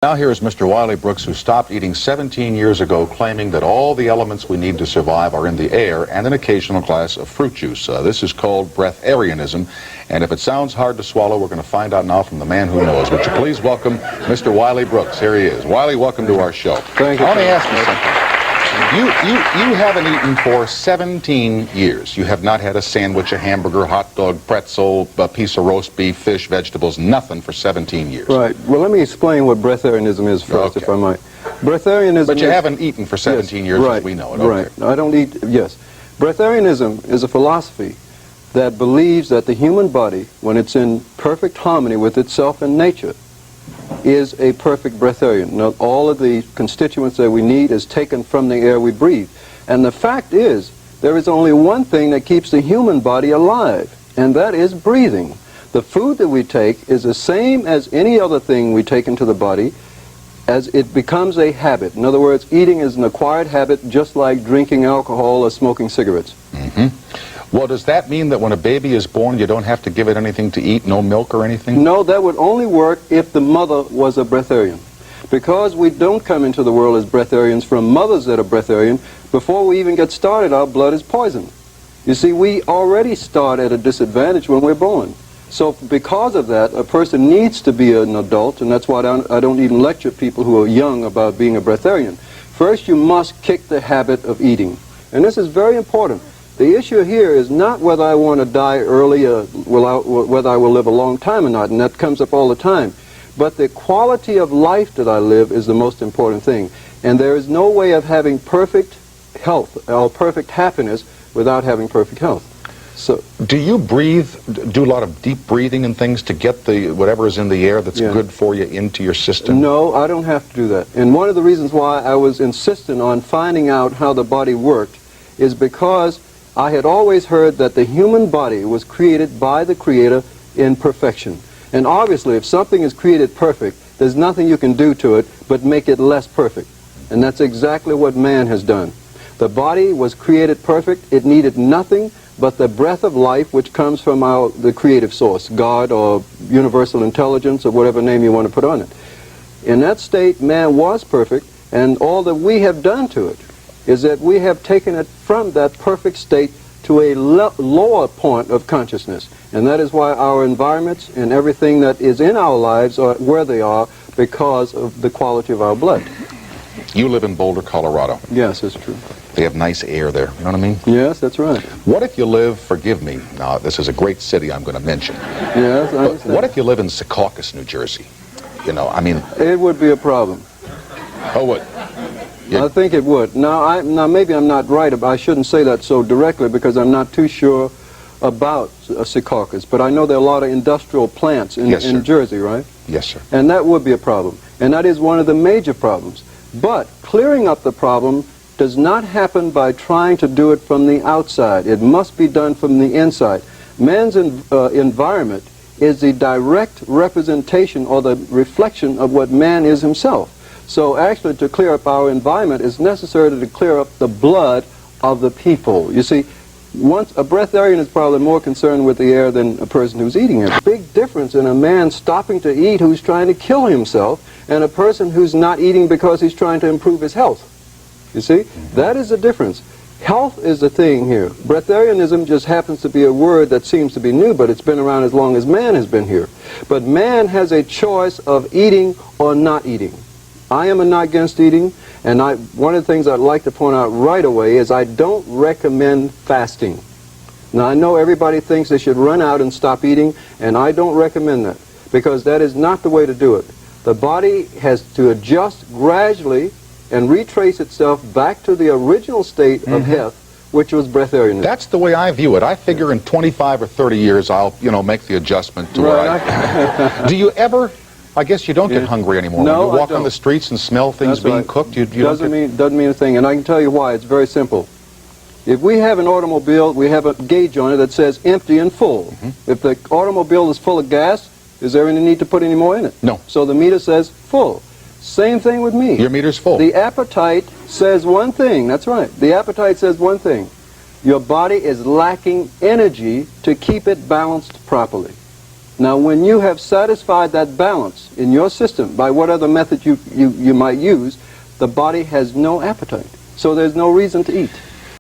Now here is Mr. Wiley Brooks, who stopped eating 17 years ago, claiming that all the elements we need to survive are in the air and an occasional glass of fruit juice. This is called breatharianism, and if it sounds hard to swallow, we're going to find out now from the man who knows. Would you please welcome Mr. Wiley Brooks? Here he is. Wiley, welcome to our show. Thank you. Let me ask you something. You haven't eaten for 17 years. You have not had a sandwich, a hamburger, hot dog, pretzel, a piece of roast beef, fish, vegetables, nothing for 17 years. Right. Well, let me explain what breatharianism is first, if I might. Breatharianism. But you haven't eaten for 17 years as we know it. Right. I don't eat, yes. Breatharianism is a philosophy that believes that the human body, when it's in perfect harmony with itself and nature, is a perfect breatharian. Now, all of the constituents that we need is taken from the air we breathe. And the fact is, there is only one thing that keeps the human body alive, and that is breathing. The food that we take is the same as any other thing we take into the body, as it becomes a habit. In other words, eating is an acquired habit, just like drinking alcohol or smoking cigarettes. Well, does that mean that when a baby is born, you don't have to give it anything to eat, no milk or anything? No, that would only work if the mother was a breatharian. Because we don't come into the world as breatharians from mothers that are breatharian, before we even get started, our blood is poisoned. You see, we already start at a disadvantage when we're born. So because of that, a person needs to be an adult, and that's why I don't even lecture people who are young about being a breatharian. First, you must kick the habit of eating. And this is very important. The issue here is not whether I want to die early or whether I will live a long time or not, and that comes up all the time. But the quality of life that I live is the most important thing. And there is no way of having perfect health or perfect happiness without having perfect health. So, do you breathe, do a lot of deep breathing and things to get the whatever is in the air that's good for you into your system? No, I don't have to do that. And one of the reasons why I was insistent on finding out how the body worked is because I had always heard that the human body was created by the Creator in perfection. And obviously, if something is created perfect, there's nothing you can do to it but make it less perfect. And that's exactly what man has done. The body was created perfect. It needed nothing but the breath of life, which comes from the creative source, God or universal intelligence or whatever name you want to put on it. In that state, man was perfect, and all that we have done to it is that we have taken it from that perfect state to a lower point of consciousness. And that is why our environments and everything that is in our lives are where they are, because of the quality of our blood. You live in Boulder, Colorado. Yes, that's true. They have nice air there, you know what I mean? Yes, that's right. What if you live, forgive me, now this is a great city I'm going to mention. Yes, I understand. What if you live in Secaucus, New Jersey? You know, I mean... It would be a problem. Oh, what? I think it would. Now, maybe I'm not right. I shouldn't say that so directly because I'm not too sure about Secaucus. But I know there are a lot of industrial plants in Jersey, right? Yes, sir. And that would be a problem. And that is one of the major problems. But clearing up the problem does not happen by trying to do it from the outside. It must be done from the inside. Man's environment is the direct representation or the reflection of what man is himself. So actually, to clear up our environment is necessary to clear up the blood of the people. You see, a breatharian is probably more concerned with the air than a person who's eating it. Big difference in a man stopping to eat who's trying to kill himself and a person who's not eating because he's trying to improve his health. You see, that is the difference. Health is the thing here. Breatharianism just happens to be a word that seems to be new, but it's been around as long as man has been here. But man has a choice of eating or not eating. I am not against eating, and one of the things I'd like to point out right away is I don't recommend fasting. Now, I know everybody thinks they should run out and stop eating, and I don't recommend that, because that is not the way to do it. The body has to adjust gradually and retrace itself back to the original state of health, which was breatharianism. That's the way I view it. I figure in 25 or 30 years I'll, make the adjustment to where I... Do you ever... I guess you don't get hungry anymore. No, when you walk on the streets and smell things being cooked, you doesn't mean a thing, and I can tell you why. It's very simple. If we have an automobile, we have a gauge on it that says empty and full. If the automobile is full of gas, is there any need to put any more in it? No. So the meter says full. Same thing with me. Your meter's full. The appetite says one thing. That's right. The appetite says one thing. Your body is lacking energy to keep it balanced properly. Now, when you have satisfied that balance in your system by whatever method you might use, the body has no appetite. So there's no reason to eat.